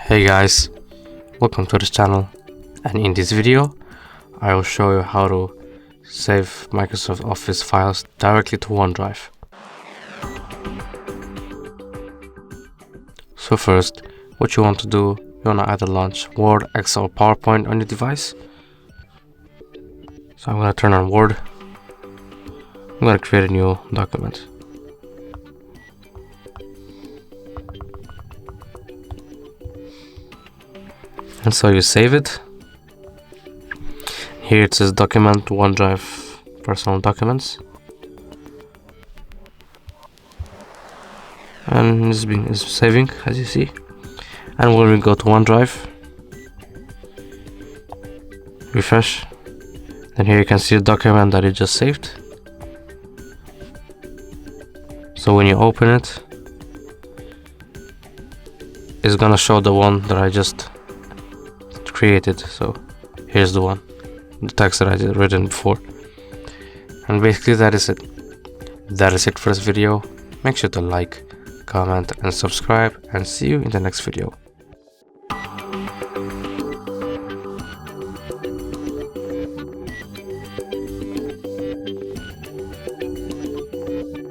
Hey guys, welcome to this channel, and in this video I will show you how to save Microsoft Office files directly to OneDrive. So first, what you want to do, you want to either launch Word, Excel or PowerPoint on your device. So I'm going to turn on Word. I'm going to create a new document. And so you save it. Here it says document, OneDrive, personal documents. And it's saving, as you see. And when we go to OneDrive, refresh, then here you can see the document that it just saved. So when you open it, it's gonna show the one that I just created. So here's the one, the text that I had written before. And basically that is it for this video. Make sure to like, comment and subscribe, and see you in the next video.